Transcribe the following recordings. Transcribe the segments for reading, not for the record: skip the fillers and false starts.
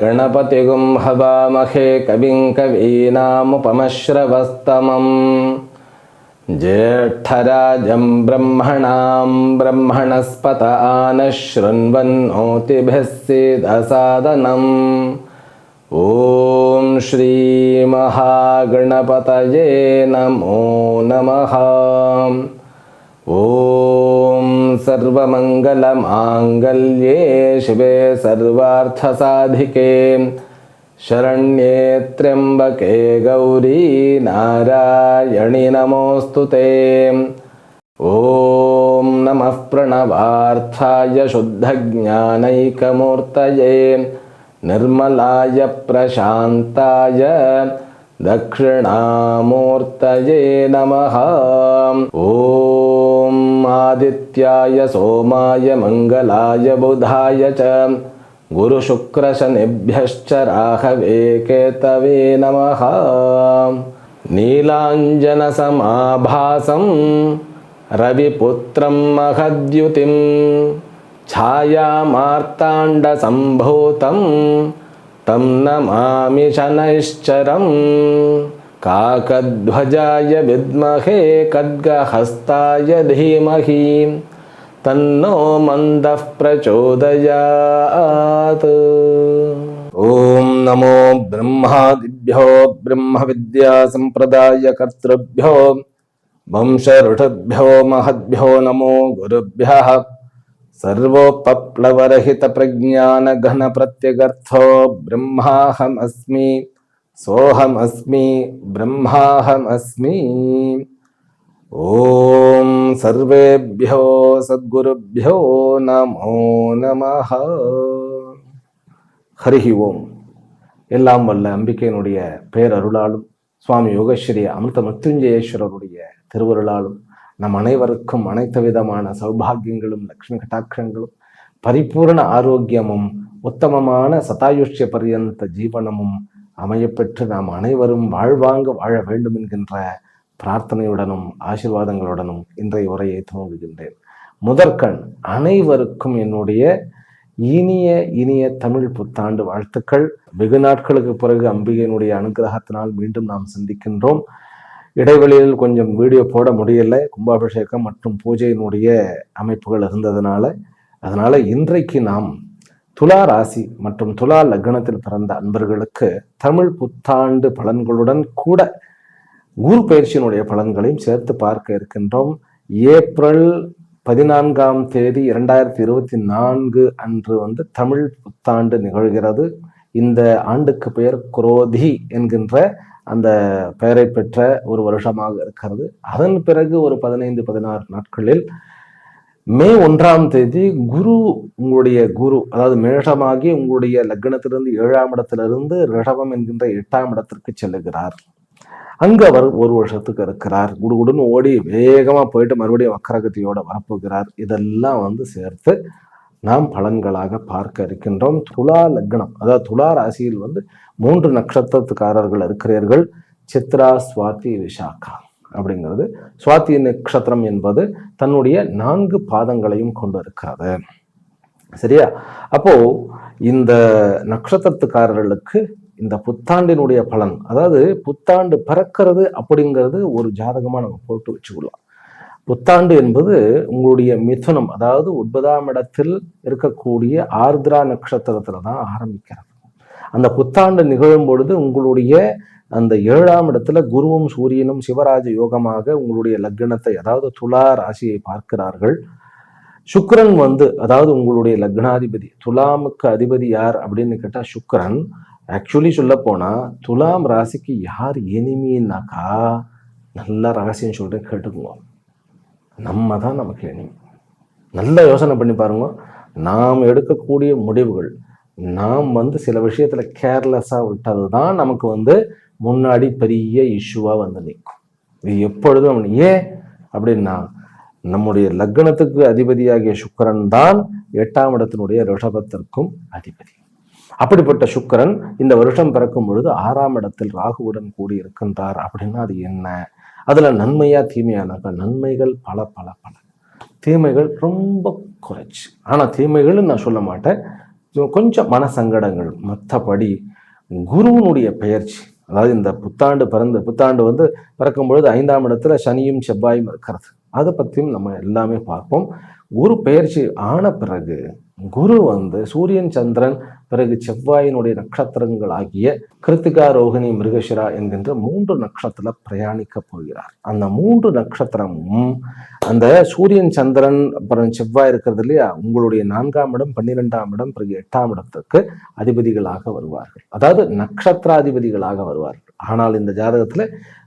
गणपतिगुं हवामहे कविं कवीनामुपमश्रवस्तमं ज्येष्ठराजं ब्रह्मणां ब्रह्मणस्पत आनशृण्वन्नोतिभिः सीदसादनम् ॐ श्रीमहागणपतये नमो नमः। ॐ सर्वमङ्गलमाङ्गल्ये शिवे सर्वार्थसाधिके शरण्ये त्र्यम्बके गौरी नारायणि नमोऽस्तुते। ॐ नमः प्रणवार्थाय शुद्धज्ञानैकमूर्तये निर्मलाय प्रशान्ताय दक्षिणामूर्तये नमः। ॐ आदित्याय सोमाय मंगलाय बुधाय च गुरुशुक्रशनिभ्यश्च राहवे केतवे नमः। नीलाञ्जनसमाभासं रविपुत्रं महद्युतिं छायामार्ताण्डसम्भूतं तं नमामि शनैश्चरम्। काकध्वजाय विद्महे खड्गहस्ताय धीमहि तन्नो मन्दः प्रचोदयात्। ॐ नमो ब्रह्मादिभ्यो ब्रह्मविद्या सम्प्रदायकर्तृभ्यो वंशऋषिभ्यो महद्भ्यो नमो गुरुभ्यः। सर्वोपप्लवरहितप्रज्ञानघनप्रत्यगर्थो ब्रह्माहमस्मि सोऽहमस्मि ब्रह्माहमस्मि। ॐ सर्वेभ्यो सद्गुरुभ्यो नमो नमः। ஹரிஹி ஓம். எல்லாம் வல்ல அம்பிகையினுடைய பேரருளாலும் சுவாமி யோகஸ்ரீ அமிர்த மிருத்யுஞ்சயேஸ்வரருடைய திருவருளாலும் நம் அனைவருக்கும் அனைத்து விதமான சௌபாகியங்களும் லக்ஷ்மி கட்டாட்சங்களும் பரிபூர்ண ஆரோக்கியமும் உத்தமமான சதாயுஷ்ய பரியந்த ஜீவனமும் அமையப்பெற்று நாம் அனைவரும் வாழ்வாங்க வாழ வேண்டும் என்கின்ற பிரார்த்தனையுடனும் ஆசீர்வாதங்களுடனும் இன்றைய உரையை துவங்குகின்றேன். முதற்கண் அனைவருக்கும் என்னுடைய இனிய தமிழ் புத்தாண்டு வாழ்த்துக்கள். வெகு நாட்களுக்கு பிறகு அம்பிகையினுடைய அனுகிரகத்தினால் மீண்டும் நாம் சந்திக்கின்றோம். இடைவெளியில் கொஞ்சம் வீடியோ போட முடியல, கும்பாபிஷேகம் மற்றும் பூஜையினுடைய அமைப்புகள் அதனால இன்றைக்கு நாம் துலா ராசி மற்றும் துலா லக்னத்தில் பிறந்த அன்பர்களுக்கு தமிழ் புத்தாண்டு பலன்களுடன் கூட குரு பயிற்சியினுடைய பலன்களையும் சேர்த்து பார்க்க இருக்கின்றோம். ஏப்ரல் 14ஆம் தேதி 2024 அன்று தமிழ் புத்தாண்டு நிகழ்கிறது. இந்த ஆண்டுக்கு பெயர் குரோதி என்கின்ற அந்த பெயரை பெற்ற ஒரு வருஷமாக இருக்கிறது. அதன் பிறகு ஒரு 15-16 நாட்களில் மே 1ஆம் தேதி குரு உங்களுடைய குரு அதாவது மேஷமாகி உங்களுடைய லக்னத்திலிருந்து 7ஆம் இடத்திலிருந்து ரிஷபம் என்கின்ற 8ஆம் இடத்திற்கு செல்லுகிறார். அங்கு அவர் ஒரு வருஷத்துக்கு இருக்கிறார். குடுகுடுன்னு ஓடி வேகமா போயிட்டு மறுபடியும் வக்கரகதியோட வரப்போகிறார். இதெல்லாம் சேர்த்து நாம் பலன்களாக பார்க்க இருக்கின்றோம். துலா லக்னம் அதாவது துலா ராசியில் 3 நட்சத்திரத்துக்காரர்கள் இருக்கிறீர்கள். சித்ரா, சுவாதி, விசாகா அப்படிங்கிறது. சுவாதி நட்சத்திரம் என்பது தன்னுடைய 4 பாதங்களையும் கொண்டு இருக்கிறது. சரியா? அப்போ இந்த நட்சத்திரத்துக்காரர்களுக்கு இந்த புத்தாண்டினுடைய பலன், அதாவது புத்தாண்டு பிறக்கிறது அப்படிங்கிறது ஒரு ஜாதகமா நம்ம போட்டு வச்சுக்கலாம். புத்தாண்டு என்பது உங்களுடைய மிதுனம் அதாவது 9ஆம் இடத்தில் இருக்கக்கூடிய ஆர்திரா நட்சத்திரத்துல தான் ஆரம்பிக்கிறது. அந்த புத்தாண்டு நிகழும் பொழுது உங்களுடைய அந்த 7ஆம் இடத்துல குருவும் சூரியனும் சிவராஜ யோகமாக உங்களுடைய லக்னத்தை அதாவது துலா ராசியை பார்க்கிறார்கள். சுக்கிரன் அதாவது உங்களுடைய லக்னாதிபதி, துலாமுக்கு அதிபதி யார் அப்படின்னு கேட்டா சுக்கிரன். ஆக்சுவலி சொல்ல போனா துலாம் ராசிக்கு யார் எனிமின்னாக்கா, நல்ல ரகசியம் சொல்றேன் கேட்டுக்குவோம், நம்ம தான் நமக்கு எனிமி. நல்ல யோசனை பண்ணி பாருங்க. நாம் எடுக்கக்கூடிய முடிவுகள், நாம் வந்து சில விஷயத்துல கேர்லெஸ்ஸா விட்டது தான் நமக்கு வந்து முன்னாடி பெரிய இஷ்யூவா வந்து நிற்கும். இது எப்பொழுதும் ஏன் அப்படின்னா, நம்முடைய லக்னத்துக்கு அதிபதியாகிய சுக்கிரன் தான் 8ஆம் இடத்தினுடைய ரிஷபத்திற்கும் அதிபதி. அப்படிப்பட்ட சுக்கிரன் இந்த வருஷம் பிறக்கும் பொழுது 6ஆம் இடத்தில் ராகுவுடன் கூடி இருக்கின்றார். அப்படின்னா அது என்ன? அதுல நன்மையா தீமையானாக்கா நன்மைகள் பல பல பல, தீமைகள் ரொம்ப குறைச்சு. ஆனா தீமைகள்னு நான் சொல்ல மாட்டேன், கொஞ்சம் மனசங்கடங்கள். மற்றபடி குருவனுடைய பெயர்ச்சி, அதாவது இந்த புத்தாண்டு வந்து பிறக்கும் பொழுது 5ஆம் இடத்துல சனியும் செவ்வாயும் இருக்கிறது. அதை பற்றியும் நம்ம எல்லாமே பார்ப்போம். குரு பெயர்ச்சி ஆன பிறகு குரு வந்து சூரியன் சந்திரன் பிறகு செவ்வாயினுடைய நட்சத்திரங்கள் ஆகிய கிருத்திகா ரோகிணி மிருகசிரா என்கின்ற 3 நட்சத்திரத்துல பிரயாணிக்க போகிறார். அந்த 3 நட்சத்திரமும் அந்த சூரியன் சந்திரன் அப்புறம் செவ்வாய் இருக்கிறது இல்லையா, உங்களுடைய 4ஆம் இடம் 12ஆம் இடம் பிறகு 8ஆம் இடத்துக்கு அதிபதிகளாக வருவார்கள், அதாவது நட்சத்திராதிபதிகளாக வருவார்கள். ஆனால் இந்த ஜாதகத்துல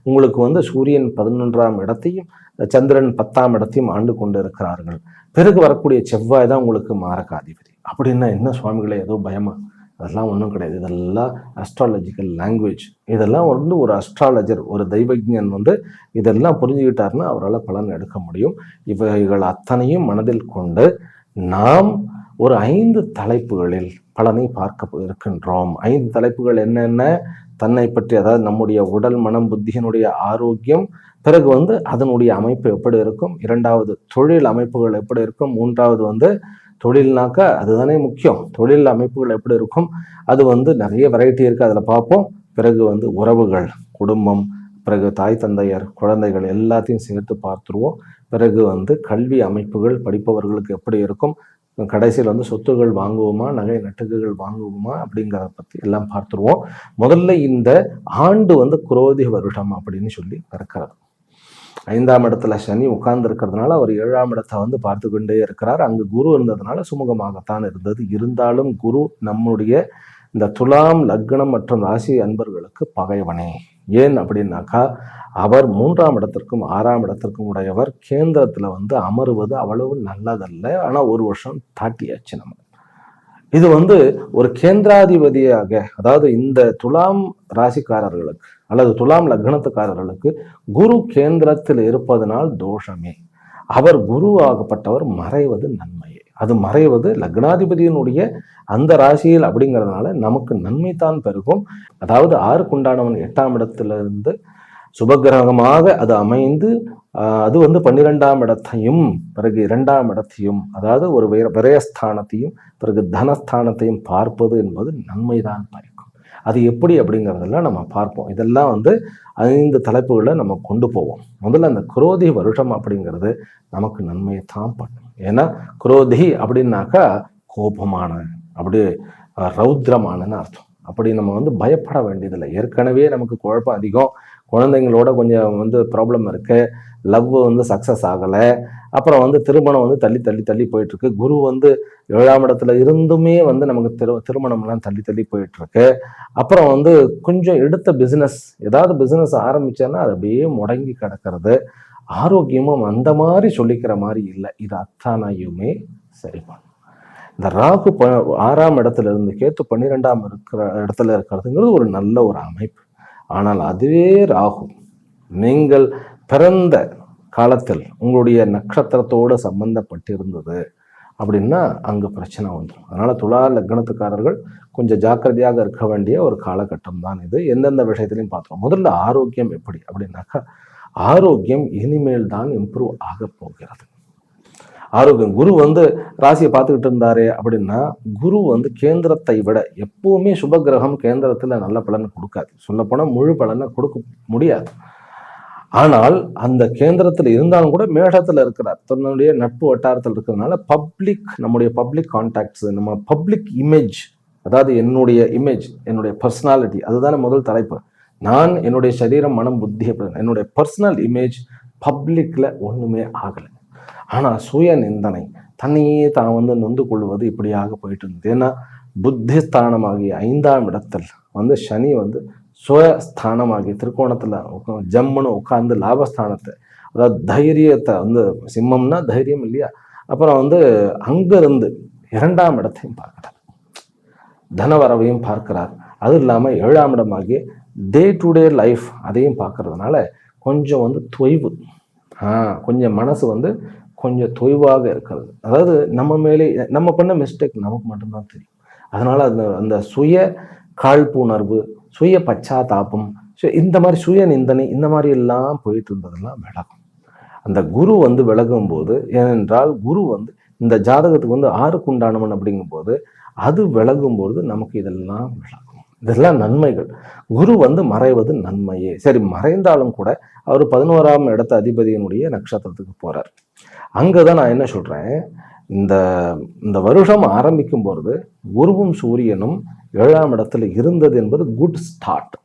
உங்களுக்கு வந்து சூரியன் 11ஆம் இடத்தையும் சந்திரன் 10ஆம் இடத்தையும் ஆண்டு கொண்டு இருக்கிறார்கள். பிறகு வரக்கூடிய செவ்வாய் தான் உங்களுக்கு மாரகாதிபதி. அப்படின்னா என்ன சுவாமிகளே, ஏதோ பயமா? அதெல்லாம் ஒன்றும் கிடையாது. இதெல்லாம் அஸ்ட்ராலஜிக்கல் லாங்குவேஜ். இதெல்லாம் வந்து ஒரு அஸ்ட்ராலஜர், ஒரு தெய்வஜ்ஞன் வந்து இதெல்லாம் புரிஞ்சுக்கிட்டாருன்னா அவரால் பலன் எடுக்க முடியும். இவைகள் அத்தனையும் மனதில் கொண்டு நாம் ஒரு 5 தலைப்புகளில் பலனை பார்க்க இருக்கின்றோம். 5 தலைப்புகள் என்னென்ன? தன்னை பற்றி, அதாவது நம்முடைய உடல் மனம் புத்தியினுடைய ஆரோக்கியம், பிறகு வந்து அதனுடைய அமைப்பு எப்படி இருக்கும், 2வது தொழில் அமைப்புகள் எப்படி இருக்கும், 3வது வந்து தொழில்னாக்கா அதுதானே முக்கியம், தொழில் அமைப்புகள் எப்படி இருக்கும், அது வந்து நிறைய வெரைட்டி இருக்கு, அதில் பார்ப்போம். பிறகு வந்து உறவுகள், குடும்பம், பிறகு தாய் தந்தையர், குழந்தைகள் எல்லாத்தையும் சேர்த்து பார்த்துருவோம். பிறகு வந்து கல்வி அமைப்புகள், படிப்பவர்களுக்கு எப்படி இருக்கும், கடைசியில் வந்து சொத்துகள் வாங்குவோமா, நகை நட்டுகள் வாங்குவோமா அப்படிங்கிறத பற்றி எல்லாம் பார்த்துருவோம். முதல்ல இந்த ஆண்டு வந்து குரோதி வருஷம் அப்படின்னு சொல்லி பிறக்கிறது. 5ஆம் இடத்துல சனி உட்கார்ந்து இருக்கிறதுனால அவர் 7ஆம் இடத்தை வந்து பார்த்து கொண்டே இருக்கிறார். அங்கு குரு இருந்ததுனால சுமூகமாகத்தான் இருந்தது. இருந்தாலும் குரு நம்முடைய இந்த துலாம் லக்னம் மற்றும் ராசி அன்பர்களுக்கு பகைவனே. ஏன் அப்படின்னாக்கா, அவர் 3ஆம் இடத்திற்கும் 6ஆம் இடத்திற்கும் உடையவர். கேந்திரத்துல வந்து அமருவது அவ்வளவு நல்லதல்ல. ஆனா ஒரு வருஷம் தாட்டியாச்சு நம்ம. இது வந்து ஒரு கேந்திராதிபதியாக, அதாவது இந்த துலாம் ராசிக்காரர்களுக்கு அல்லது துலாம் லக்னத்துக்காரர்களுக்கு குரு கேந்திரத்தில் இருப்பதனால் தோஷமே. அவர் குருவாகப்பட்டவர் மறைவது நன்மையே. அது மறைவது லக்னாதிபதியினுடைய அந்த ராசியில் அப்படிங்கிறதுனால நமக்கு நன்மை தான் பெருகும். அதாவது 6க்குண்டானவன் 8ஆம் இடத்திலிருந்து சுபகிரகமாக அது அமைந்து அது வந்து 12ஆம் இடத்தையும் பிறகு 2ஆம் இடத்தையும், அதாவது ஒரு விரயஸ்தானத்தையும் பிறகு தனஸ்தானத்தையும் பார்ப்பது என்பது நன்மைதான் பயக்கும். அது எப்படி அப்படிங்கிறதெல்லாம் நம்ம பார்ப்போம். இதெல்லாம் வந்து 5 தலைப்புகளை நம்ம கொண்டு போவோம். முதல்ல அந்த குரோதி வருஷம் அப்படிங்கிறது நமக்கு நன்மையை தான் பண்ணும். ஏன்னா குரோதி அப்படின்னாக்கா கோபமான, அப்படியே ரௌத்ரமானன்னு அர்த்தம். அப்படி நம்ம வந்து பயப்பட வேண்டியதில்லை. ஏற்கனவே நமக்கு குழப்பம் அதிகம், குழந்தைங்களோட கொஞ்சம் வந்து ப்ராப்ளம் இருக்கு, லவ் வந்து சக்ஸஸ் ஆகலை, அப்புறம் வந்து திருமணம் வந்து தள்ளி தள்ளி தள்ளி போயிட்டு இருக்கு. குரு வந்து 7ஆம் இடத்துல இருந்துமே வந்து நமக்கு திருமணம்லாம் தள்ளி தள்ளி போயிட்டு இருக்கு. அப்புறம் வந்து கொஞ்சம் எடுத்த பிசினஸ், ஏதாவது பிசினஸ் ஆரம்பிச்சேன்னா அது அப்படியே முடங்கி கிடக்கிறது. ஆரோக்கியமும் அந்த மாதிரி சொல்லிக்கிற மாதிரி இல்லை. இது அத்தனையுமே சரி பண்ணும். இந்த ராகு 6ஆம் இடத்துல இருந்து கேத்து 12ஆம் இடத்துல இருக்கிறதுங்கிறது ஒரு நல்ல ஒரு அமைப்பு. ஆனால் அதுவே ராகு நீங்கள் பிறந்த காலத்தில் உங்களுடைய நட்சத்திரத்தோடு சம்பந்தப்பட்டிருந்தது அப்படின்னா அங்கு பிரச்சனை வந்துடும். அதனால துலா லக்னத்துக்காரர்கள் கொஞ்சம் ஜாக்கிரதையாக இருக்க வேண்டிய ஒரு காலகட்டம் தான் இது. எந்தெந்த விஷயத்திலையும் பார்த்துருவோம். முதல்ல ஆரோக்கியம் எப்படி அப்படின்னாக்கா, ஆரோக்கியம் இனிமேல் தான் இம்ப்ரூவ் ஆக போகிறது. ஆரோக்கியம், குரு வந்து ராசியை பார்த்துக்கிட்டு இருந்தாரு அப்படின்னா, குரு வந்து கேந்திரத்தை விட எப்பவுமே சுபகிரகம் கேந்திரத்துல நல்ல பலனை கொடுக்காது. சொல்லப்போனால் முழு பலனை கொடுக்க முடியாது. ஆனால் அந்த கேந்திரத்தில் இருந்தாலும் கூட மேஷத்துல இருக்கிறார், தன்னுடைய நட்பு வட்டாரத்தில் இருக்கிறதுனால பப்ளிக், நம்முடைய பப்ளிக் கான்டாக்ட்ஸ், நம்ம பப்ளிக் இமேஜ், அதாவது என்னுடைய இமேஜ், என்னுடைய பர்சனாலிட்டி, அதுதானே முதல் தலைப்பு. நான் என்னுடைய சரீரம் மனம் புத்தி, என்னுடைய பர்சனல் இமேஜ் பப்ளிக்ல ஒண்ணுமே ஆகலை. ஆனா சுய நிந்தனை, தன்னையே தான் வந்து நொந்து கொள்வது இப்படியாக போயிட்டு இருந்தது. ஏன்னா புத்தி ஸ்தானமாகிய 5ஆம் இடத்தில் வந்து சனி வந்து சுயஸ்தானமாகி திரிகோணத்துல ஜம்முன்னு உட்கார்ந்து லாபஸ்தானத்தை, அதாவது தைரியத்தை வந்து, சிம்மம்னா தைரியம் இல்லையா, அப்புறம் வந்து அங்கிருந்து 2ஆம் இடத்தையும் பார்க்கிறார். தனவரவையும் பார்க்கிறார். அது இல்லாமல் 7ஆம் இடமாகிய டே டு டே லைஃப் அதையும் பார்க்கறதுனால கொஞ்சம் வந்து தொய்வு, கொஞ்சம் மனசு வந்து கொஞ்சம் தொய்வாக இருக்கிறது. அதாவது நம்ம மேலே நம்ம பண்ண மிஸ்டேக் நமக்கு மட்டும்தான் தெரியும். அதனால அந்த சுய காழ்ப்புணர்வு, சுய பச்சாத்தாபம், இந்த மாதிரி சுய நிந்தனை, இந்த மாதிரி எல்லாம் போயிட்டு இருந்ததெல்லாம் விலகும். அந்த குரு வந்து விலகும் போது, ஏனென்றால் குரு வந்து இந்த ஜாதகத்துக்கு வந்து 6க்கு உண்டானவன் அப்படிங்கும் போது அது விலகும் பொழுது நமக்கு இதெல்லாம் விலகும். இதெல்லாம் நன்மைகள். குரு வந்து மறைவது நன்மையே. சரி, மறைந்தாலும் கூட அவர் 11ஆம் இடத்த அதிபதியினுடைய நட்சத்திரத்துக்கு போறார். அங்கதான் நான் என்ன சொல்றேன், இந்த வருஷம் ஆரம்பிக்கும் பொழுது குருவும் சூரியனும் 7ஆம் இடத்துல இருந்தது என்பது குட் ஸ்டார்ட்.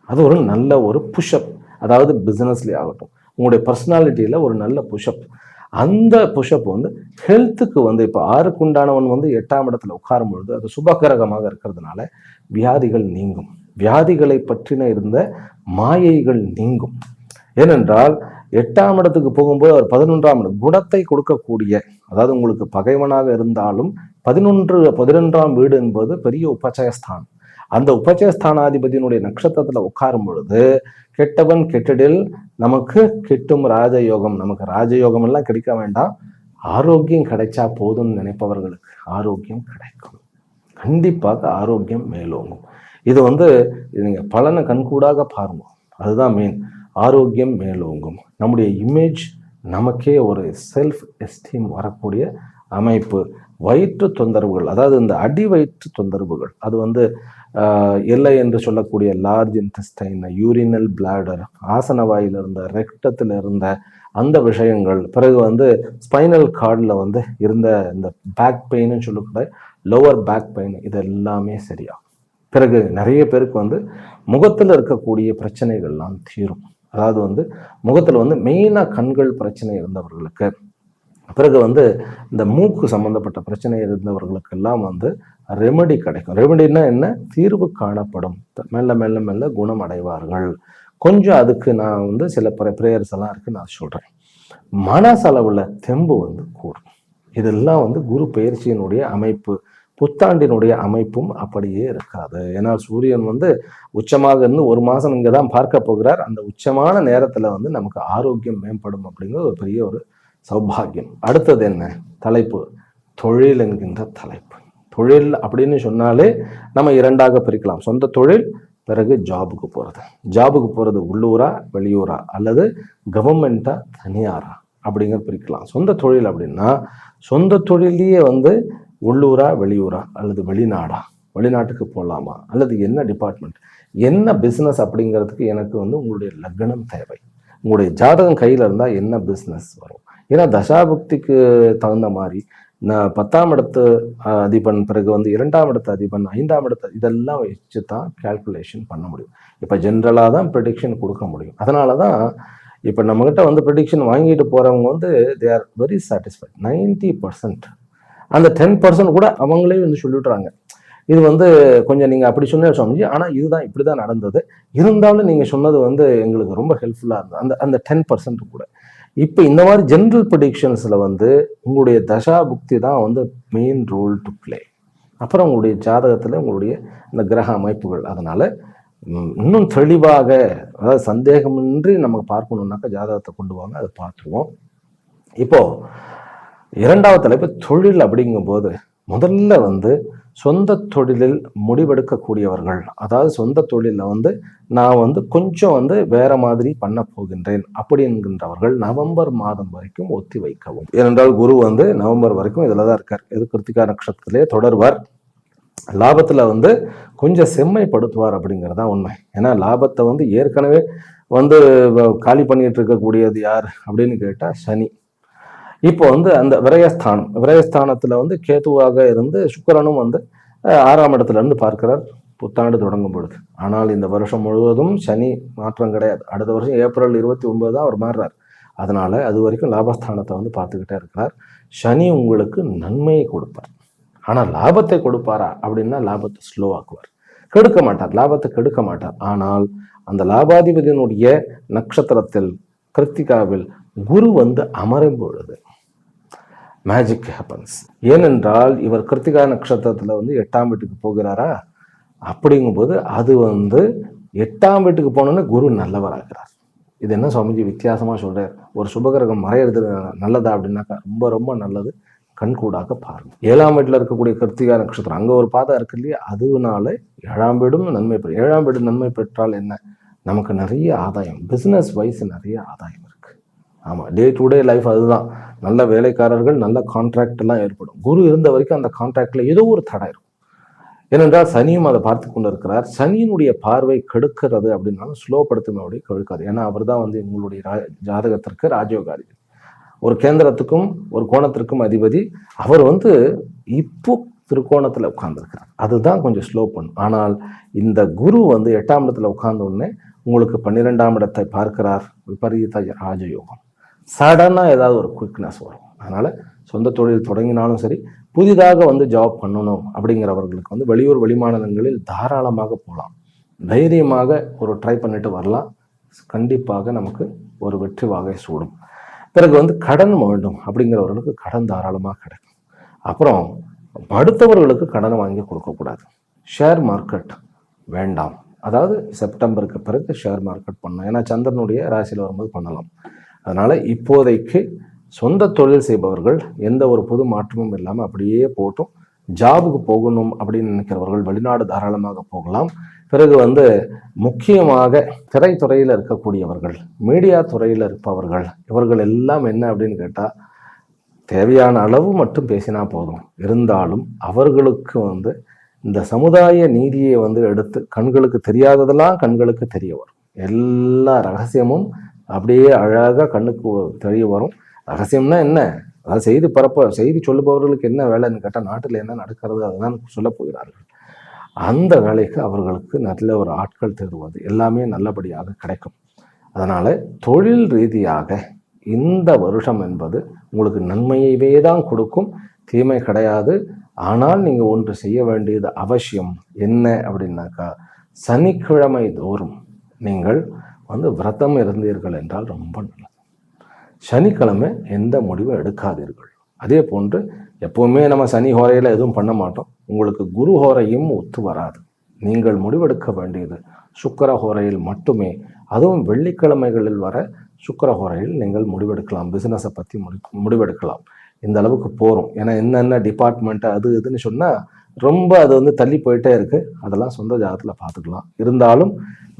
அது ஒரு நல்ல ஒரு புஷ்அப். அதாவது பிசினஸ்லயே ஆகட்டும், உங்களுடைய பர்சனாலிட்டியில ஒரு நல்ல புஷ்அப். அந்த புஷ்அப் வந்து ஹெல்த்துக்கு வந்து இப்போ 6க்கு உண்டானவன் வந்து 8ஆம் இடத்துல உட்காரும் பொழுது அது சுபகிரகமாக இருக்கிறதுனால வியாதிகள் நீங்கும். வியாதிகளை பற்றின இருந்த மாயைகள் நீங்கும். ஏனென்றால் 8ஆம் இடத்துக்கு போகும்போது அவர் 11ஆம் இடம் குணத்தை கொடுக்கக்கூடிய, அதாவது உங்களுக்கு பகைவனாக இருந்தாலும் 11ஆம் வீடு என்பது பெரிய உபச்சயஸ்தானம். அந்த உபச்சயஸ்தானாதிபதியினுடைய நட்சத்திரத்துல உட்காரும் பொழுது கெட்டவன் கெட்டடில் நமக்கு கிட்டும் ராஜயோகம். நமக்கு ராஜயோகம் எல்லாம் கிடைக்க வேண்டாம், ஆரோக்கியம் கிடைச்சா போதும்னு நினைப்பவர்களுக்கு ஆரோக்கியம் கிடைக்கும். கண்டிப்பாக ஆரோக்கியம் மேலோங்கும். இது வந்து நீங்க பலனை கண்கூடாக பாருங்க. அதுதான் மெயின். ஆரோக்கியம் மேலோங்கும். நம்முடைய இமேஜ், நமக்கே ஒரு செல்ஃப் எஸ்டீம் வரக்கூடிய அமைப்பு. வயிற்று தொந்தரவுகள், அதாவது இந்த அடி வயிற்று தொந்தரவுகள், அது வந்து எல்லை என்று சொல்லக்கூடிய லார்ஜ் இன்டெஸ்டைன், யூரினல் பிளாடர், ஆசன வாயில் இருந்த, ரெக்டத்தில் இருந்த அந்த விஷயங்கள், பிறகு வந்து ஸ்பைனல் கார்டில் வந்து இருந்த இந்த பேக் பெயின்னு சொல்லக்கூடிய லோவர் பேக் பெயின், இது எல்லாமே சரியாகும். பிறகு நிறைய பேருக்கு வந்து முகத்தில் இருக்கக்கூடிய பிரச்சனைகள்லாம் தீரும். அதாவது வந்து முகத்தில் வந்து மெயினாக கண்கள் பிரச்சனை இருந்தவர்களுக்கு, பிறகு வந்து இந்த மூக்கு சம்பந்தப்பட்ட பிரச்சனை இருந்தவர்களுக்கெல்லாம் வந்து ரெமெடி கிடைக்கும். ரெமெடினா என்ன? தீர்வு காணப்படும். மெல்ல மெல்ல மெல்ல குணம் அடைவார்கள். கொஞ்சம் அதுக்கு நான் வந்து சில ப்ரேயர்ஸ் எல்லாம் இருக்கு, நான் சொல்றேன். மனசளவுல தெம்பு வந்து கூடும். இதெல்லாம் வந்து குரு பயிற்சியினுடைய அமைப்பு. புத்தாண்டினுடைய அமைப்பும் அப்படியே இருக்காது. ஏன்னா சூரியன் வந்து உச்சமாக இருந்து 1 மாசம் இங்கே தான் பார்க்க போகிறார். அந்த உச்சமான நேரத்துல வந்து நமக்கு ஆரோக்கியம் மேம்படும் அப்படிங்கிறது ஒரு பெரிய ஒரு சௌபாகியம். அடுத்தது என்ன தலைப்பு? தொழில் என்கின்ற தலைப்பு. தொழில் அப்படின்னு சொன்னாலே நம்ம 2ஆக பிரிக்கலாம். சொந்த தொழில், பிறகு ஜாபுக்கு போறது. ஜாபுக்கு போறது உள்ளூரா வெளியூரா அல்லது கவர்மெண்டா தனியாரா அப்படிங்கிற பிரிக்கலாம். சொந்த தொழில் அப்படின்னா சொந்த தொழிலேயே வந்து உள்ளூரா வெளியூரா அல்லது வெளிநாடா, வெளிநாட்டுக்கு போகலாமா, அல்லது என்ன டிபார்ட்மெண்ட், என்ன பிஸ்னஸ் அப்படிங்கிறதுக்கு எனக்கு வந்து உங்களுடைய லக்னம் தேவை. உங்களுடைய ஜாதகம் கையில் இருந்தால் என்ன பிஸ்னஸ் வரும். ஏன்னா தசாபுக்திக்கு தகுந்த மாதிரி 10ஆம் இடத்து அதிபன், பிறகு வந்து 2ஆம் இடத்து அதிபன், 5ஆம் இடத்து, இதெல்லாம் வச்சு தான் கால்குலேஷன் பண்ண முடியும். இப்போ ஜென்ரலாக தான் ப்ரெடிக்ஷன் கொடுக்க முடியும். அதனால தான் இப்போ நம்மகிட்ட வந்து ப்ரெடிக்ஷன் வாங்கிட்டு போகிறவங்க வந்து தே ஆர் வெரி சாட்டிஸ்ஃபைட். 90%. அந்த 10% கூட அவங்களே வந்து சொல்லிவிட்றாங்க, இது வந்து கொஞ்சம் நீங்கள் அப்படி சொன்ன சுவாமிஜி, ஆனால் இதுதான் இப்படி தான் நடந்தது, இருந்தாலும் நீங்கள் சொன்னது வந்து எங்களுக்கு ரொம்ப ஹெல்ப்ஃபுல்லாக இருந்தது. அந்த 10% கூட. இப்போ இந்த மாதிரி ஜென்ரல் ப்ரெடிக்ஷன்ஸில் வந்து உங்களுடைய தசா புக்தி தான் வந்து மெயின் ரோல் டு பிளே. அப்புறம் உங்களுடைய ஜாதகத்தில் உங்களுடைய இந்த கிரக அமைப்புகள். அதனால இன்னும் தெளிவாக, அதாவது சந்தேகமின்றி நமக்கு பார்க்கணுன்னாக்கா ஜாதகத்தை கொண்டு வாங்க, அதை பார்த்துருவோம். இப்போ 2வது தலைப்பு தொழில் அப்படிங்கும் போது, முதல்ல வந்து சொந்த தொழிலில் முடிவெடுக்கக்கூடியவர்கள், அதாவது சொந்த தொழிலில் வந்து நான் வந்து கொஞ்சம் வந்து வேற மாதிரி பண்ண போகின்றேன் அப்படி என்கின்றவர்கள் நவம்பர் மாதம் வரைக்கும் ஒத்தி வைக்கவும். ஏனென்றால் குரு வந்து நவம்பர் வரைக்கும் இதில் தான் இருக்கார். எது கிருத்திகா நட்சத்திரத்திலே தொடர்வார். லாபத்தில் வந்து கொஞ்சம் செம்மைப்படுத்துவார் அப்படிங்கிறதான் உண்மை. ஏன்னா லாபத்தை வந்து ஏற்கனவே வந்து காலி பண்ணிட்டு இருக்கக்கூடியது யார் அப்படின்னு கேட்டால் சனி. இப்போ வந்து அந்த விரயஸ்தானத்துல வந்து கேதுவாக இருந்து சுக்கிரனும் வந்து 6ஆம் இடத்துல இருந்து பார்க்கிறார் புத்தாண்டு தொடங்கும் பொழுது. ஆனால் இந்த வருஷம் முழுவதும் சனி மாற்றம் கிடையாது. அடுத்த வருஷம் ஏப்ரல் 29 தான் அவர் மாறுறார். அதனால அது வரைக்கும் லாபஸ்தானத்தை வந்து பார்த்துக்கிட்டே இருக்கிறார். சனி உங்களுக்கு நன்மையை கொடுப்பார். ஆனால் லாபத்தை கொடுப்பாரா அப்படின்னா லாபத்தை ஸ்லோவாக்குவார். கெடுக்க மாட்டார், லாபத்தை கெடுக்க மாட்டார். ஆனால் அந்த லாபாதிபதியினுடைய நட்சத்திரத்தில் கிருத்திகாவில் குரு வந்து அமரும் பொழுது மேஜிக் ஹேப்பன்ஸ். ஏனென்றால் இவர் கிருத்திகா நட்சத்திரத்தில் வந்து 8ஆம் வீட்டுக்கு போகிறாரா, அப்படிங்கும்போது அது வந்து 8ஆம் வீட்டுக்கு போனோன்னு குரு நல்லவராகிறார். இது என்ன சுவாமிஜி வித்தியாசமாக சொல்கிறார், ஒரு சுபகிரகம் மறையிறது நல்லதா அப்படின்னாக்கா ரொம்ப ரொம்ப நல்லது. கண்கூடாக பாருங்க. 7ஆம் வீட்டில் இருக்கக்கூடிய கிருத்திகா நட்சத்திரம் அங்கே ஒரு பாதம் இருக்கு இல்லையா, அதுனால 7ஆம் வீடும் நன்மை பெறும். 7ஆம் வீடு நன்மை பெற்றால் என்ன, நமக்கு நிறைய ஆதாயம், பிஸ்னஸ் வைஸ் நிறைய ஆதாயம் இருக்கு. ஆமாம், டே டு டே லைஃப் அதுதான். நல்ல வேலைக்காரர்கள், நல்ல கான்ட்ராக்ட் எல்லாம் ஏற்படும். குரு இருந்த வரைக்கும் அந்த கான்ட்ராக்ட்ல ஏதோ ஒரு தடை இருக்கும். ஏனென்றால் சனியும் அதை பார்த்து கொண்டு இருக்கிறார். சனியினுடைய பார்வை கெடுக்கிறது அப்படின்னாலும் ஸ்லோப்படுத்துமே கெடுக்காது. ஏன்னா அவர் தான் வந்து உங்களுடைய ஜாதகத்திற்கு ராஜயோகாரி, ஒரு கேந்திரத்துக்கும் ஒரு கோணத்திற்கும் அதிபதி. அவர் வந்து இப்போ திருக்கோணத்துல உட்கார்ந்துருக்கிறார், அதுதான் கொஞ்சம் ஸ்லோ பண்ணும். ஆனால் இந்த குரு வந்து 8ஆம் இடத்துல உட்கார்ந்த உடனே உங்களுக்கு 12ஆம் இடத்தை பார்க்கிறார். விபரீத ராஜயோகம், சடனா ஏதாவது ஒரு குவிக்னஸ் வரும். அதனால சொந்த தொழில் தொடங்கினாலும் சரி, புதிதாக வந்து ஜாப் பண்ணணும் அப்படிங்கிறவர்களுக்கு வந்து வெளியூர் வெளிமாநிலங்களில் தாராளமாக போகலாம். தைரியமாக ஒரு ட்ரை பண்ணிட்டு வரலாம். கண்டிப்பாக நமக்கு ஒரு வெற்றி வாகை சூடும். பிறகு வந்து கடன் வேண்டும் அப்படிங்கிறவர்களுக்கு கடன் தாராளமாக கிடைக்கும். அப்புறம் அடுத்தவர்களுக்கு கடன் வாங்கி கொடுக்கக்கூடாது. ஷேர் மார்க்கெட் வேண்டாம். அதாவது செப்டம்பருக்கு பிறகு ஷேர் மார்க்கெட் பண்ணலாம். ஏன்னா சந்திரனுடைய ராசியில் வரும்போது பண்ணலாம். அதனால இப்போதைக்கு சொந்த தொழில் செய்பவர்கள் எந்த ஒரு புது மாற்றமும் இல்லாமல் அப்படியே போட்டும் ஜாபுக்கு போகணும் அப்படின்னு நினைக்கிறவர்கள் வெளிநாடு தாராளமாக போகலாம். பிறகு வந்து முக்கியமாக திரைத்துறையில் இருக்கக்கூடியவர்கள், மீடியா துறையில் இருப்பவர்கள், இவர்கள் எல்லாம் என்ன அப்படின்னு கேட்டால் தேவையான அளவு மட்டும் பேசினா போதும். இருந்தாலும் அவர்களுக்கு வந்து இந்த சமுதாய நீதியை வந்து எடுத்து கண்களுக்கு தெரியாததெல்லாம் கண்களுக்கு தெரிய வரும். எல்லா ரகசியமும் அப்படியே அழகாக கண்ணுக்கு தெரிய வரும். ரகசியம்னா என்ன, அதாவது செய்தி சொல்லுபவர்களுக்கு என்ன வேலைன்னு கேட்டால் நாட்டில் என்ன நடக்கிறது அதுதான் சொல்ல போகிறார்கள். அந்த வேலைக்கு அவர்களுக்கு நல்ல ஒரு ஆட்கள் தேடுவது எல்லாமே நல்லபடியாக கிடைக்கும். அதனால தொழில் ரீதியாக இந்த வருஷம் என்பது உங்களுக்கு நன்மையவே தான் கொடுக்கும், தீமை கிடையாது. ஆனால் நீங்கள் ஒன்று செய்ய வேண்டியது அவசியம். என்ன அப்படின்னாக்கா, சனிக்கிழமை தோறும் நீங்கள் வந்து விரதம் இருந்தீர்கள் என்றால் ரொம்ப நல்லது. சனிக்கிழமை எந்த முடிவும் எடுக்காதீர்கள். அதே போன்று எப்பவுமே நம்ம சனி ஹோரையில் எதுவும் பண்ண மாட்டோம். உங்களுக்கு குரு ஹோரையும் ஒத்து வராது. நீங்கள் முடிவெடுக்க வேண்டியது சுக்கிர ஹோரையில் மட்டுமே. அதுவும் வெள்ளிக்கிழமைகளில் வர சுக்கிர ஹோரையில் நீங்கள் முடிவெடுக்கலாம். பிசினஸை பற்றி முடிவெடுக்கலாம். இந்த அளவுக்கு போகிறோம். ஏன்னா என்னென்ன டிபார்ட்மெண்ட் அது இதுன்னு சொன்னால் ரொம்ப அது வந்து தள்ளி போயிட்டே இருக்கு. அதெல்லாம் சொந்த ஜாதகத்தில் பார்த்துக்கலாம். இருந்தாலும்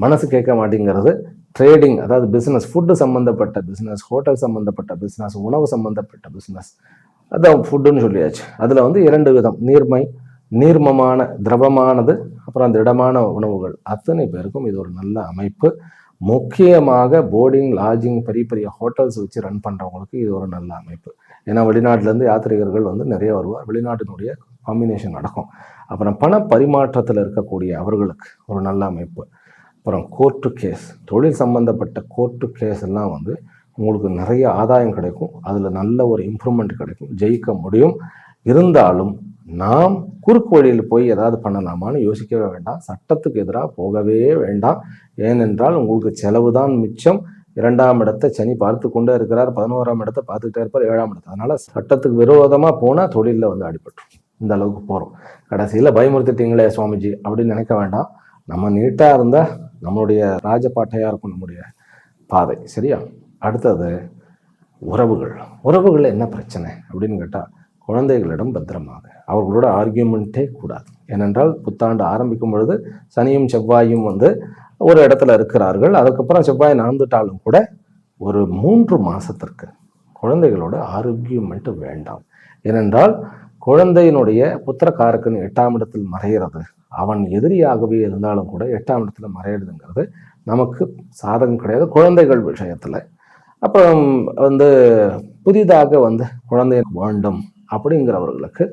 மனசு கேட்க மாட்டேங்கிறது. ட்ரேடிங், அதாவது பிஸ்னஸ், ஃபுட்டு சம்மந்தப்பட்ட பிஸ்னஸ், ஹோட்டல் சம்மந்தப்பட்ட பிஸ்னஸ், உணவு சம்மந்தப்பட்ட பிஸ்னஸ், அதான் ஃபுட்டுன்னு சொல்லியாச்சு. அதில் வந்து 2 விதம், நீர்மமான திரவமானது, அப்புறம் திடமான உணவுகள். அத்தனை பேருக்கும் இது ஒரு நல்ல அமைப்பு. முக்கியமாக போர்டிங் லாட்ஜிங் பெரிய பெரிய ஹோட்டல்ஸ் வச்சு ரன் பண்ணுறவங்களுக்கு இது ஒரு நல்ல அமைப்பு. ஏன்னா வெளிநாட்டிலேருந்து யாத்திரிகர்கள் வந்து நிறைய வருவார், வெளிநாட்டினுடைய காம்பினேஷன் நடக்கும். அப்புறம் பண பரிமாற்றத்தில் இருக்கக்கூடிய அவர்களுக்கு ஒரு நல்ல அமைப்பு. அப்புறம் கோர்ட்டு கேஸ், தொழில் சம்பந்தப்பட்ட கோர்ட்டு கேஸ் எல்லாம் வந்து உங்களுக்கு நிறைய ஆதாயம் கிடைக்கும். அதில் நல்ல ஒரு இம்ப்ரூவ்மெண்ட் கிடைக்கும், ஜெயிக்க முடியும். இருந்தாலும் நாம் குறுக்கு வழியில் போய் ஏதாவது பண்ணலாமான்னு யோசிக்கவே வேண்டாம். சட்டத்துக்கு எதிராக போகவே வேண்டாம். ஏனென்றால் உங்களுக்கு செலவு தான் மிச்சம். 2ஆம் இடத்தை சனி பார்த்து கொண்டே இருக்கிறார், 11ஆம் இடத்தை பார்த்துக்கிட்டே இருப்பார், 7ஆம் இடத்தை. அதனால சட்டத்துக்கு விரோதமாக போனால் தொழிலில் வந்து அடிபட்டுரும். இந்த அளவுக்கு போகிறோம். கடைசியில் பயமுறுத்திட்டீங்களே சுவாமிஜி அப்படின்னு நினைக்க வேண்டாம். நம்ம நீட்டாக இருந்தால் நம்மளுடைய ராஜபாட்டையாக இருக்கும் நம்முடைய பாதை. சரியா? அடுத்தது உறவுகள் என்ன பிரச்சனை அப்படின்னு கேட்டால், குழந்தைகளிடம் பத்திரமாக, அவர்களோட ஆர்கியூமெண்ட்டே கூடாது. ஏனென்றால் புத்தாண்டு ஆரம்பிக்கும் பொழுது சனியும் செவ்வாயும் வந்து ஒரு இடத்துல இருக்கிறார்கள். அதுக்கப்புறம் செவ்வாய் நடந்துட்டாலும் கூட ஒரு 3 மாசத்திற்கு குழந்தைகளோட ஆர்கியூமெண்ட் வேண்டாம். ஏனென்றால் குழந்தையினுடைய புத்திரக்காரக்குன்னு 8ஆம் இடத்தில் மறைகிறது. அவன் எதிரியாகவே இருந்தாலும் கூட 8ஆம் இடத்துல மறையிறதுங்கிறது நமக்கு சாதகம் கிடையாது குழந்தைகள் விஷயத்துல. அப்புறம் வந்து புதிதாக வந்து குழந்தை வேண்டும் அப்படிங்கிறவர்களுக்கு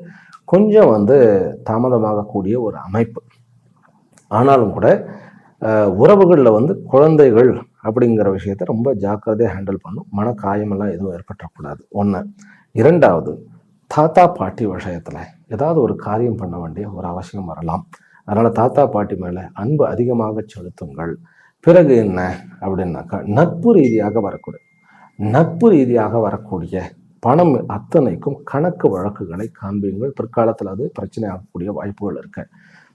கொஞ்சம் வந்து தாமதமாகக்கூடிய ஒரு அமைப்பு. ஆனாலும் கூட உறவுகளில் வந்து குழந்தைகள் அப்படிங்கிற விஷயத்த ரொம்ப ஜாக்கிரதையாக ஹேண்டில் பண்ணும். மனக்காயமெல்லாம் எதுவும் ஏற்பட்டக்கூடாது. 1. 2வது, தாத்தா பாட்டி விஷயத்தில் ஏதாவது ஒரு காரியம் பண்ண வேண்டிய ஒரு அவசியம் வரலாம். அதனால் தாத்தா பாட்டி மேலே அன்பு அதிகமாக செலுத்துங்கள். பிறகு என்ன அப்படின்னாக்கா, நட்பு ரீதியாக வரக்கூடிய பணம் அத்தனைக்கும் கணக்கு வழக்குகளை காண்பீங்கள். பிற்காலத்தில் அது பிரச்சனை ஆகக்கூடிய வாய்ப்புகள் இருக்கு.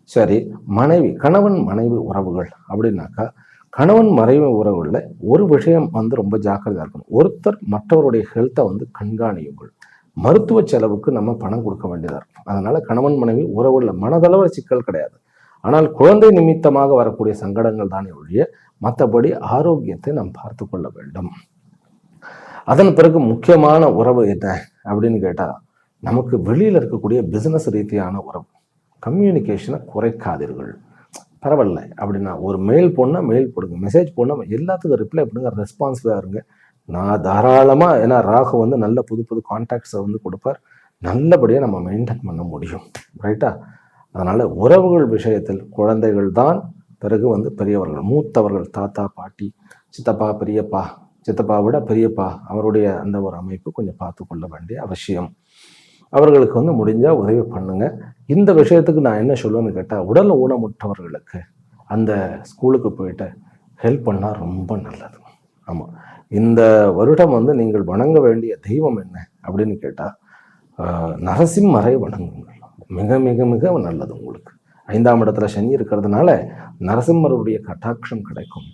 சரி, மனைவி, கணவன் மனைவி உறவுகள் அப்படின்னாக்கா, கணவன் மனைவி உறவுகளில் ஒரு விஷயம் ரொம்ப ஜாக்கிரதையா இருக்கணும். ஒருத்தர் மற்றவருடைய ஹெல்த்தை கண்காணியுங்கள். மருத்துவ செலவுக்கு நம்ம பணம் கொடுக்க வேண்டியதா இருக்கும். அதனால கணவன் மனைவி உறவுல மனதளவு சிக்கல் கிடையாது. ஆனால் குழந்தை நிமித்தமாக வரக்கூடிய சங்கடங்கள் தானே ஒழிய மற்றபடி ஆரோக்கியத்தை நாம் பார்த்து கொள்ள வேண்டும். அதன் பிறகு முக்கியமான உறவு என்ன அப்படின்னு கேட்டா, நமக்கு வெளியில இருக்கக்கூடிய பிசினஸ் ரீதியான உறவு. கம்யூனிகேஷனை குறைக்காதீர்கள். பரவாயில்ல அப்படின்னா ஒரு மெயில் போனா மெயில் போடுங்க, மெசேஜ் போனா எல்லாத்துக்கும் ரிப்ளை பண்ணுங்க, ரெஸ்பான்சிவாக இருங்க. நான் தாராளமா, ஏன்னா ராகு நல்ல புது புது கான்டாக்ட்ஸை கொடுப்பார். நல்லபடியாக நம்ம மெயின்டைன் பண்ண முடியும். ரைட்டா? அதனால உறவுகள் விஷயத்தில் குழந்தைகள் தான், பிறகு பெரியவர்கள், மூத்தவர்கள், தாத்தா பாட்டி, சித்தப்பா பெரியப்பா, சித்தப்பா விட பெரியப்பா, அவருடைய அந்த ஒரு அமைப்பு கொஞ்சம் பார்த்து கொள்ள வேண்டிய அவசியம். அவர்களுக்கு முடிஞ்சா உதவி பண்ணுங்க. இந்த விஷயத்துக்கு நான் என்ன சொல்லுவேன்னு கேட்டால், உடல் ஊனமுற்றவர்களுக்கு அந்த ஸ்கூலுக்கு போயிட்டு ஹெல்ப் பண்ணால் ரொம்ப நல்லது. ஆமாம், இந்த வருடம் நீங்கள் வணங்க வேண்டிய தெய்வம் என்ன அப்படின்னு கேட்டால், நரசிம்மரை வணங்குங்கள். மிக மிக மிக நல்லது. உங்களுக்கு 5ஆம் இடத்துல சனி இருக்கிறதுனால நரசிம்மருடைய கட்டாட்சம் கிடைக்கும்.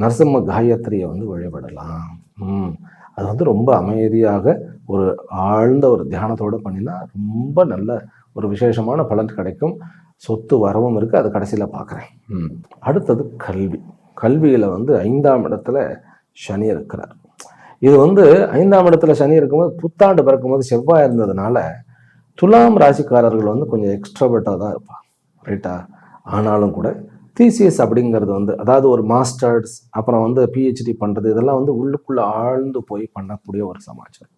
நரசிம்ம காயத்ரியை வழிபடலாம். அது ரொம்ப அமைதியாக ஒரு ஆழ்ந்த ஒரு தியானத்தோடு பண்ணினா ரொம்ப நல்ல ஒரு விசேஷமான பலன் கிடைக்கும். சொத்து வரவும் இருக்குது. அது கடைசியில் பார்க்குறேன். அடுத்தது கல்வி. கல்வியில் 5ஆம் இடத்துல சனி இருக்கிறார். இது 5ஆம் இடத்துல சனி இருக்கும்போது, புத்தாண்டு பிறக்கும்போது செவ்வாய் இருந்ததுனால துலாம் ராசிக்காரர்கள் கொஞ்சம் எக்ஸ்ட்ராவர்ட்டாக தான் இருப்பாங்க. ரைட்டா? ஆனாலும் கூட தீசிஎஸ் அப்படிங்கிறது அதாவது ஒரு மாஸ்டர்ஸ், அப்புறம் பிஹெச்டி பண்ணுறது, இதெல்லாம் உள்ளுக்குள்ளே ஆழ்ந்து போய் பண்ணக்கூடிய ஒரு சமாச்சாரம்.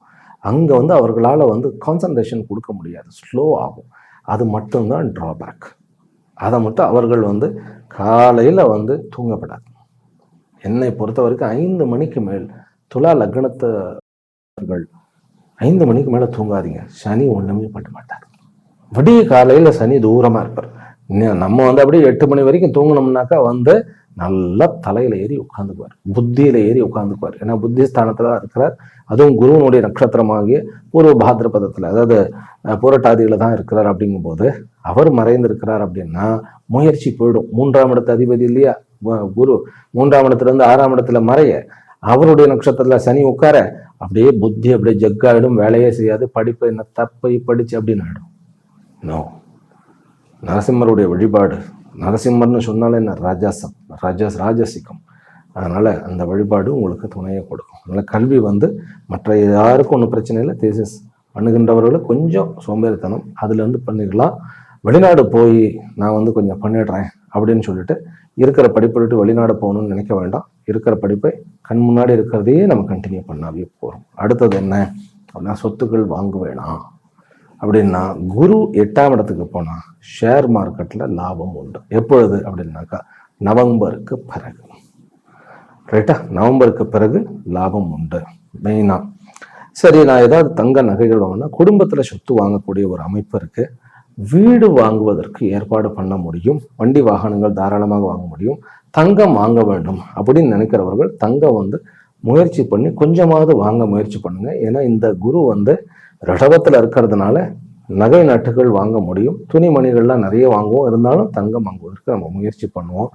அங்கே அவர்களால் கான்சன்ட்ரேஷன் கொடுக்க முடியாது, ஸ்லோ ஆகும். அது மட்டும்தான் ட்ராபேக். அதை மட்டும் அவர்கள் காலையில் தூங்கப்படாது. என்னை பொறுத்த வரைக்கும் 5 மணிக்கு மேல் துலா லக்னத்தவர்கள் 5 மணிக்கு மேலே தூங்காதீங்க. சனி ஒன்றுமே பண்ண மாட்டார். விடிய காலையில் சனி தூரமாக இருப்பார். நம்ம அப்படியே 8 மணி வரைக்கும் தூங்கினோம்னாக்கா நல்லா தலையில ஏறி உட்காந்துக்குவார், புத்தியில ஏறி உட்காந்துக்குவார். ஏன்னா புத்தி ஸ்தானத்துல தான் இருக்கிறார். அதுவும் குருவனுடைய நட்சத்திரமாகிய பூர்வ பாத்திரபதத்துல, அதாவது புரட்டாதியில தான் இருக்கிறார். அப்படிங்கும்போது அவர் மறைந்து இருக்கிறார் அப்படின்னா முயற்சி போயிடும். 3ஆம் இடத்து அதிபதி இல்லையா குரு, 3ஆம் இடத்துல இருந்து 6ஆம் இடத்துல மறைய, அவருடைய நட்சத்திரத்துல சனி உட்கார, அப்படியே புத்தி அப்படியே ஜக்காயிடும், வேலையே செய்யாது. படிப்பு என்ன தப்பை படிச்சு அப்படின்னு ஆயிடும். நோ, நரசிம்மருடைய வழிபாடு, நரசிம்மர்னு சொன்னாலே என்ன, ராஜசிகம். அதனால அந்த வழிபாடு உங்களுக்கு துணையை கொடுக்கும். அதனால கல்வி மற்ற யாருக்கும் ஒன்றும் பிரச்சனை இல்லை. தேசிஸ் பண்ணுகின்றவர்களுக்கு கொஞ்சம் சோம்பேறித்தனம், அதுலேருந்து பண்ணிக்கலாம். வெளிநாடு போய் நான் கொஞ்சம் பண்ணிடுறேன் அப்படின்னு சொல்லிட்டு இருக்கிற படிப்பை விட்டு வெளிநாடு போகணும்னு நினைக்க வேண்டாம். இருக்கிற படிப்பை கண் முன்னாடி இருக்கிறதையே நம்ம கண்டினியூ பண்ணாவே போகிறோம். அடுத்தது என்ன அப்படின்னா, சொத்துக்கள் வாங்க வேணாம் அப்படின்னா, குரு 8ஆம் இடத்துக்கு போனால் ஷேர் மார்க்கெட்டில் லாபம் உண்டு. எப்பொழுது அப்படின்னாக்கா, நவம்பருக்கு பிறகு. ரைட்டா? நவம்பருக்கு பிறகு லாபம் உண்டு மெயினாக. சரி, நான் ஏதாவது தங்க நகைகள் வாங்கினா குடும்பத்தில் சொத்து வாங்கக்கூடிய ஒரு அமைப்பு இருக்குது. வீடு வாங்குவதற்கு ஏற்பாடு பண்ண முடியும். வண்டி வாகனங்கள் தாராளமாக வாங்க முடியும். தங்கம் வாங்க வேண்டும் அப்படின்னு நினைக்கிறவர்கள் தங்கம் முயற்சி பண்ணி கொஞ்சமாவது வாங்க முயற்சி பண்ணுங்க. ஏன்னா இந்த குரு ரிஷபத்தில் இருக்கிறதுனால நகை நட்டுகள் வாங்க முடியும். துணிமணிகள்லாம் நிறைய வாங்குவோம். இருந்தாலும் தங்கம் வாங்குவதற்கு நம்ம முயற்சி பண்ணுவோம்.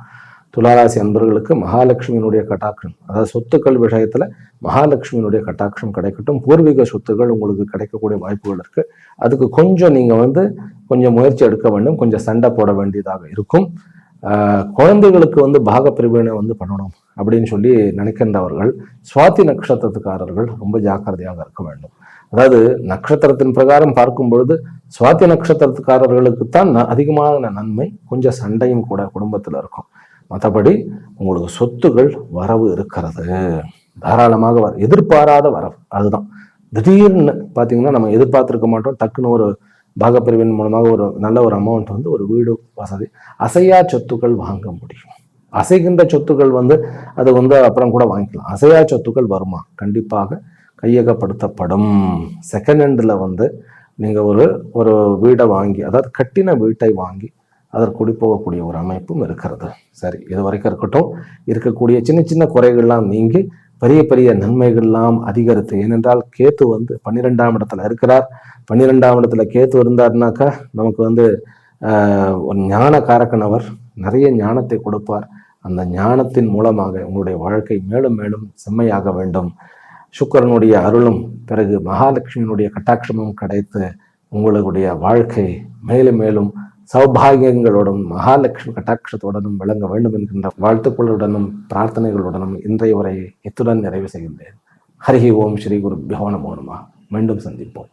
துளாராசி அன்பர்களுக்கு மகாலட்சுமியினுடைய கட்டாட்சம், அதாவது சொத்துக்கள் விஷயத்துல மகாலட்சுமியினுடைய கட்டாட்சம் கிடைக்கட்டும். பூர்வீக சொத்துக்கள் உங்களுக்கு கிடைக்கக்கூடிய வாய்ப்புகள் இருக்கு. அதுக்கு கொஞ்சம் நீங்க கொஞ்சம் முயற்சி எடுக்க வேண்டும். கொஞ்சம் சண்டை போட வேண்டியதாக இருக்கும். குழந்தைகளுக்கு பாகப்பிரிவினை பண்ணணும் அப்படின்னு சொல்லி நினைக்கின்றவர்கள், சுவாதி நட்சத்திரத்துக்காரர்கள் ரொம்ப ஜாக்கிரதையாக இருக்க வேண்டும். அதாவது நட்சத்திரத்தின் பிரகாரம் பார்க்கும் பொழுது சுவாதி நட்சத்திரத்துக்காரர்களுக்குத்தான் அதிகமான நன்மை, கொஞ்சம் சண்டையும் கூட குடும்பத்தில் இருக்கும். மற்றபடி உங்களுக்கு சொத்துகள் வரவு இருக்கிறது, தாராளமாக எதிர்பாராத வரவு. அதுதான் திடீர்னு பார்த்தீங்கன்னா நம்ம எதிர்பார்த்துருக்க மாட்டோம். டக்குன்னு ஒரு பாகப்பிரிவின் மூலமாக ஒரு நல்ல ஒரு அமௌண்ட் ஒரு வீடு வசதி, அசையா சொத்துக்கள் வாங்க முடியும். அசைகின்ற சொத்துக்கள் அது அப்புறம் கூட வாங்கிக்கலாம். அசையா சொத்துக்கள் வருமா? கண்டிப்பாக கையகப்படுத்தப்படும். செகண்ட் ஹேண்டில் நீங்கள் ஒரு வீடை வாங்கி, அதாவது கட்டின வீட்டை வாங்கி அதற்கு குடி போகக்கூடிய ஒரு அமைப்பும் இருக்கிறது. சரி, இது வரைக்கும் இருக்கட்டும். இருக்கக்கூடிய சின்ன சின்ன குறைகள்லாம் நீங்கி பெரிய பெரிய நன்மைகள்லாம் அதிகரித்து. ஏனென்றால் கேத்து 12ஆம் இடத்துல இருக்கிறார். 12ஆம் இடத்துல கேத்து இருந்தாருனாக்கா நமக்கு ஒரு ஞான காரகன். அவர் நிறைய ஞானத்தை கொடுப்பார். அந்த ஞானத்தின் மூலமாக உங்களுடைய வாழ்க்கை மேலும் மேலும் செம்மையாக வேண்டும். சுக்கிரனுடைய அருளும் பிறகு மகாலட்சுமியினுடைய கட்டாட்சமும் கிடைத்து உங்களுடைய வாழ்க்கை மேலும் மேலும் சௌபாகியங்களுடன் மகாலட்சுமி கட்டாட்சத்துடனும் விளங்க வேண்டும் என்கின்ற வாழ்த்துக்களுடனும் பிரார்த்தனைகளுடனும் இன்றைய உரையை இத்துடன் நிறைவு செய்கின்றேன். ஹரி ஓம் ஸ்ரீ குருப்யோ நமோ நமः. மீண்டும் சந்திப்போம்.